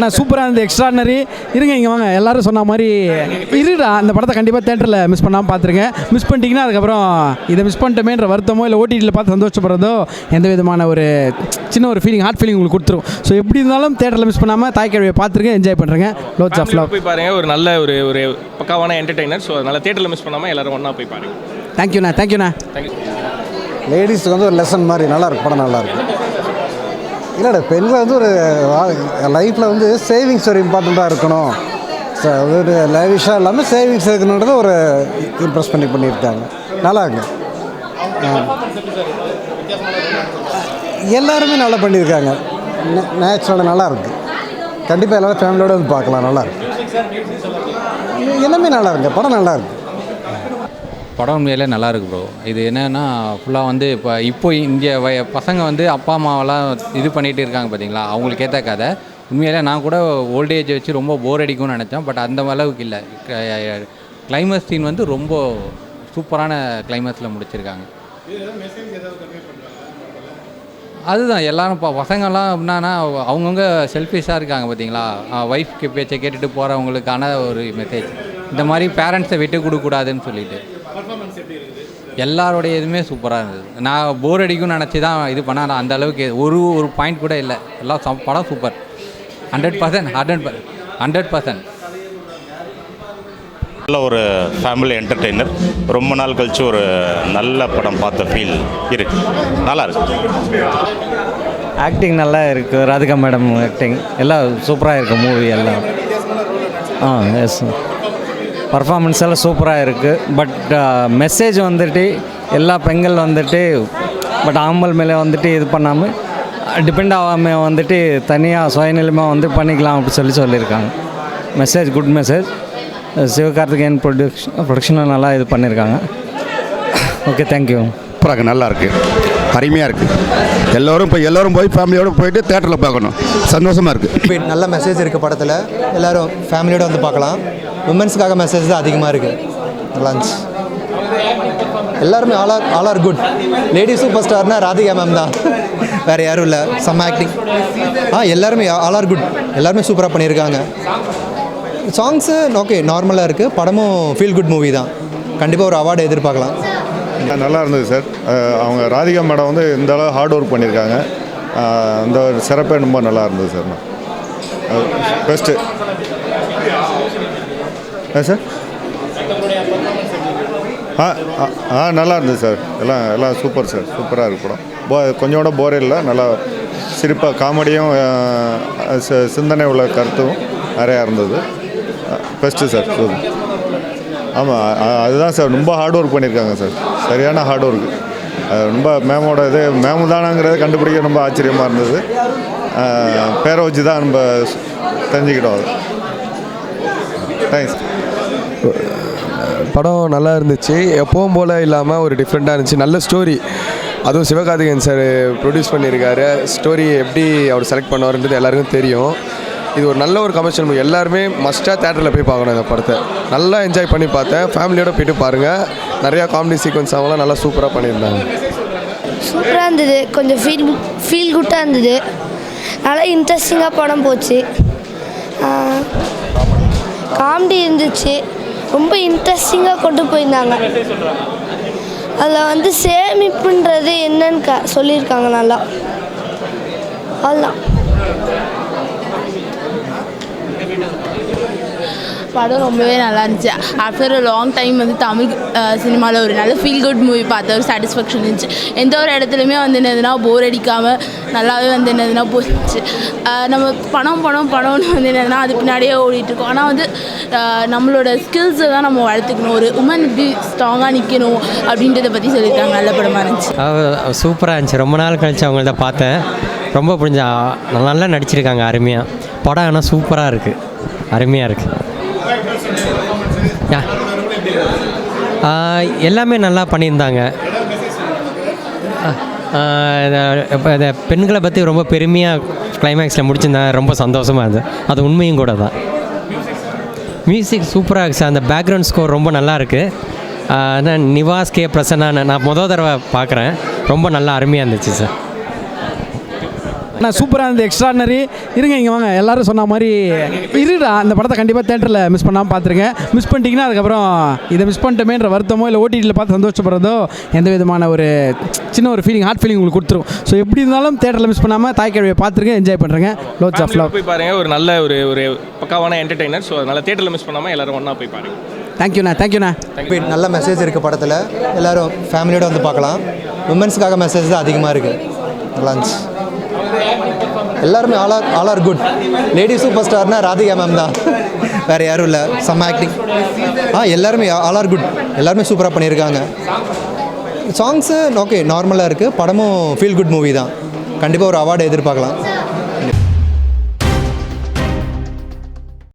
ஆனால் சூப்பராக இருந்தது, எக்ஸ்ட்ரானரி. இருங்க இங்கே வாங்க, எல்லோரும் சொன்ன மாதிரி இருடா. அந்த படத்தை கண்டிப்பாக தேட்டரில் மிஸ் பண்ணாமல் பார்த்துருங்க. மிஸ் பண்ணிட்டீங்கன்னா அதுக்கப்புறம் இதை மிஸ் பண்ணிட்டோமேன்ற வருத்தமோ இல்லை ஓடிடியில் பார்த்து சந்தோஷப்படுறதோ எந்த விதமான ஒரு சின்ன ஒரு ஃபீலிங், ஹார்ட் ஃபீலிங் உங்களுக்கு கொடுத்துரும். ஸோ எப்படி இருந்தாலும் தேட்டரில் மிஸ் பண்ணாமல் தாய்க்கிழவியை பார்த்துருங்க, என்ஜாய் பண்ணுறேங்க. லோட்ஸ் ஆஃப் லவ் போய் பாருங்கள். ஒரு நல்ல ஒரு பக்காவான என்டர்டெய்னர். ஸோ அதனால் தேட்டரில் மிஸ் பண்ணாமல் எல்லோரும் ஒன்றா போய் பாருங்கள். தேங்க்யூண்ணா. தேங்க்யூண்ணா. தேங்க்யூ. லேடிஸுக்கு வந்து ஒரு லெசன் மாதிரி நல்லாயிருக்கு, படம் நல்லாயிருக்கு. இல்லைடா, பெண்கள் வந்து ஒரு லைஃப்பில் வந்து சேவிங்ஸ் ஒரு இம்பார்ட்டண்ட்டாக இருக்கணும், ஒரு லைவிஷாக இல்லாமல் சேவிங்ஸ் இருக்கணுன்றது ஒரு இம்ப்ரெஸ் பண்ணியிருக்காங்க. நல்லா இருக்கு. எல்லாருமே நல்லா பண்ணியிருக்காங்க. நேச்சுரலாக நல்லாயிருக்கு. கண்டிப்பாக எல்லோரும் ஃபேமிலியோடு வந்து பார்க்கலாம். நல்லாயிருக்கு. எல்லாமே நல்லா இருக்கு. படம் நல்லாயிருக்கு. படம் உண்மையிலே நல்லாயிருக்கு ப்ரோ. இது என்னென்னா ஃபுல்லாக வந்து இப்போ இங்கே பசங்க வந்து அப்பா அம்மாவெல்லாம் இது பண்ணிகிட்டு இருக்காங்க பார்த்தீங்களா, அவங்களுக்கு ஏற்ற கதை. உண்மையிலே நான் கூட ஓல்டேஜ் வச்சு ரொம்ப போர் அடிக்கும்னு நினச்சேன். பட் அந்த அளவுக்கு இல்லை. கிளைமேக்ஸ் சீன் வந்து ரொம்ப சூப்பரான கிளைமேக்ஸில் முடிச்சிருக்காங்க. அதுதான் எல்லாரும் பசங்கள்லாம் என்னன்னா அவங்கவுங்க செல்ஃபிஷாக இருக்காங்க பார்த்தீங்களா. ஒய்ஃப்க்கு பேச்சை கேட்டுட்டு போகிறவங்களுக்கான ஒரு மெசேஜ். இந்த மாதிரி பேரண்ட்ஸை விட்டு கொடுக்கக்கூடாதுன்னு சொல்லிட்டு எல்லாரோடைய இதுவுமே சூப்பராக இருந்தது. நான் போர் அடிக்கும்னு நினச்சி தான் இது பண்ணேன். அந்த அளவுக்கு ஒரு பாயிண்ட் கூட இல்லை. எல்லாம் படம் சூப்பர். 100%. நல்ல ஒரு ஃபேமிலி என்டர்டெய்னர். ரொம்ப நாள் கழித்து ஒரு நல்ல படம் பார்த்த ஃபீல் இருக்குது. நல்லா இருக்கு. ஆக்டிங் நல்லா இருக்குது. ராதிகா மேடம் ஆக்டிங் எல்லாம் சூப்பராக இருக்குது. மூவி எல்லாம் எஸ், பர்ஃபார்மன்ஸ் எல்லாம் சூப்பராக இருக்குது. பட் மெசேஜ் வந்துட்டு எல்லா பெண்கள் வந்துட்டு பட் ஆம்பல் மேலே வந்துட்டு இது பண்ணாமல் டிபெண்ட் ஆகாமல் வந்துட்டு தனியாக சுயநிலைமாக வந்து பண்ணிக்கலாம் அப்படி சொல்லியிருக்காங்க. Message good message. சிவகார்த்திகேயன் ப்ரொடக்ஷனும் நல்லா இது பண்ணியிருக்காங்க. Okay, thank you. சூப்பராக நல்லாயிருக்கு, அருமையாக இருக்குது. எல்லோரும் போய் ஃபேமிலியோடு போயிட்டு தேட்டரில் பார்க்கணும். சந்தோஷமாக இருக்குது. நல்ல மெசேஜ் இருக்குது படத்தில். எல்லோரும் ஃபேமிலியோடு வந்து பார்க்கலாம். உமன்ஸுக்காக மெசேஜ் தான் அதிகமாக இருக்குது. நல்லா இருந்துச்சு. எல்லாருமே all are good. Lady super ஸ்டார்னால் ராதிகா மேம் தான், வேறு யாரும் இல்லை. செம்ம ஆக்டிங். எல்லாருமே ஆல் ஆர் குட். எல்லாருமே சூப்பராக பண்ணியிருக்காங்க. சாங்ஸு ஓகே நார்மலாக இருக்குது. படமும் ஃபீல் குட் மூவி தான். கண்டிப்பாக ஒரு அவார்டு எதிர்பார்க்கலாம். நல்லா இருந்தது சார். அவங்க ராதிகா மேடம் வந்து இந்த அளவு ஹார்ட் ஒர்க் பண்ணியிருக்காங்க. அந்த ஒரு சிறப்பே ரொம்ப நல்லா இருந்தது சார். Best sir. நல்லா இருந்தது சார். எல்லாம் சூப்பர் சார். சூப்பராக இருக்கு படம். கொஞ்சம் கூட போரே இல்லை. நல்லா சிரிப்பாக காமெடியும் சிந்தனை உள்ள கருத்தும் நிறையா இருந்தது. Best sir. ஆமாம், அதுதான் சார். ரொம்ப ஹார்ட் ஒர்க் பண்ணியிருக்காங்க சார். சரியான ஹார்ட் ஒர்க்கு. ரொம்ப மேமோட இது மேமு தானாங்கிறத கண்டுபிடிக்க ரொம்ப ஆச்சரியமாக இருந்தது. பேரை வச்சு தான் நம்ம தெரிஞ்சுக்கிட்டோம். அது தேங்க்ஸ். படம் நல்லா இருந்துச்சு. எப்பவும் போல் இல்லாமல் ஒரு டிஃப்ரெண்ட்டாக இருந்துச்சு. நல்ல ஸ்டோரி. அதுவும் சிவகார்த்திகேயன் சார் ப்ரொடியூஸ் பண்ணியிருக்காரு. ஸ்டோரி எப்படி அவர் செலக்ட் பண்ணுவார்ன்றது எல்லாருக்கும் தெரியும். இது ஒரு நல்ல ஒரு கமர்ஷியல் மூவி. எல்லாருமே மஸ்ட்டாக தேட்டரில் போய் பார்க்கணும். இந்த படத்தை நல்லா என்ஜாய் பண்ணி பார்த்தேன். ஃபேமிலியோடு போய்ட்டு பாருங்கள். நிறையா காமெடி சீக்வன்ஸ் அவங்களாம் நல்லா சூப்பராக பண்ணியிருந்தாங்க. சூப்பராக இருந்தது. கொஞ்சம் ஃபீல் குட்டாக இருந்தது. நல்லா இன்ட்ரெஸ்டிங்காக படம் போச்சு. காமெடி இருந்துச்சு. ரொம்ப இன்ட்ரெஸ்டிங்காக கொண்டு போயிருந்தாங்க. அதில் வந்து சேமிப்புன்றது என்னன்னு சொல்லியிருக்காங்க நல்லா. அதுதான் படம் ரொம்பவே நல்லா இருந்துச்சு. ஆஃப்டர் அ லாங் டைம் வந்து தமிழ் சினிமாவில் ஒரு நல்ல ஃபீல் குட் மூவி பார்த்த ஒரு சாட்டிஸ்ஃபேக்ஷன் இருந்துச்சு. எந்த ஒரு இடத்துலையுமே வந்து என்னதுன்னா போர் அடிக்காமல் நல்லாவே வந்து என்னதுன்னா போச்சு. நம்ம பணம்னு வந்து என்னதுன்னா அது பின்னாடியே ஓடிட்டுருக்கோம். ஆனால் வந்து நம்மளோட ஸ்கில்ஸை தான் நம்ம வளர்த்துக்கணும். ஒரு உமன் எப்படி ஸ்ட்ராங்காக நிற்கணும் அப்படின்றத பற்றி சொல்லியிருக்காங்க. நல்ல படமாக இருந்துச்சு. சூப்பராக இருந்துச்சு. ரொம்ப நாள் கழிச்சு அவங்கள்ட்ட பார்த்தேன். ரொம்ப புரிஞ்சா நல்லா நடிச்சிருக்காங்க. அருமையாக படம். ஆனால் சூப்பராக இருக்குது, அருமையாக இருக்குது. எல்லாமே நல்லா பண்ணியிருந்தாங்க. இப்போ இந்த பெண்களை பற்றி ரொம்ப பெருமையாக கிளைமேக்ஸில் முடிச்சிருந்தாங்க. ரொம்ப சந்தோஷமாக இருந்தது. அது உண்மையும் கூட தான். மியூசிக் சூப்பராக இருக்குது சார். அந்த பேக்ரவுண்ட் ஸ்கோர் ரொம்ப நல்லா இருக்குது. நிவாஸ் கே பிரசன்னா நான் மொதல் தடவை பார்க்குறேன். ரொம்ப நல்லா அருமையாக இருந்துச்சு சார். நான் சூப்பராக இருந்தது, எக்ஸ்ட்ரானரி. இருங்க இங்கே வாங்க, எல்லாரும் சொன்ன மாதிரி இருடா இந்த படத்தை கண்டிப்பாக தேட்டரில் மிஸ் பண்ணாமல் பார்த்துருங்க. மிஸ் பண்ணிட்டீங்கன்னா அதுக்கப்புறம் இதை மிஸ் பண்ணிட்டோமேன்ற வருத்தமோ இல்லை ஓடிடியில் பார்த்து சந்தோஷப்படுறதோ எந்த விதமான ஒரு சின்ன ஒரு ஃபீலிங், ஹார்ட் ஃபீலிங் உங்களுக்கு கொடுத்துரும். ஸோ எப்படி இருந்தாலும் தேட்டரில் மிஸ் பண்ணாமல் தாய்க்கிழவியை பார்த்துருங்க, என்ஜாய் பண்ணுறேங்க. Lots of love. போய் பாருங்கள், ஒரு நல்ல ஒரு பக்காவான என்டர்டெய்னர். ஸோ அதனால் தேட்டரில் மிஸ் பண்ணாமல் எல்லோரும் ஒன்றா போய் பாருங்கள். தேங்க்யூண்ணா. நல்ல மெசேஜ் இருக்குது படத்தில், எல்லோரும் ஃபேமிலியோடு வந்து பார்க்கலாம். உமன்ஸுக்காக மெசேஜ் தான் அதிகமாக இருக்குது. நல்லா இருந்துச்சு. எல்லாருமே all are good. Lady super ஸ்டார்னா ராதிகா மேம் தான், வேறு யாரும் இல்லை. செம்ம ஆக்டிங். எல்லாருமே ஆல் ஆர் குட், எல்லாருமே சூப்பராக பண்ணியிருக்காங்க. சாங்ஸு ஓகே நார்மலாக இருக்குது. படமும் ஃபீல் குட் மூவி தான். கண்டிப்பாக ஒரு அவார்டு எதிர்பார்க்கலாம்.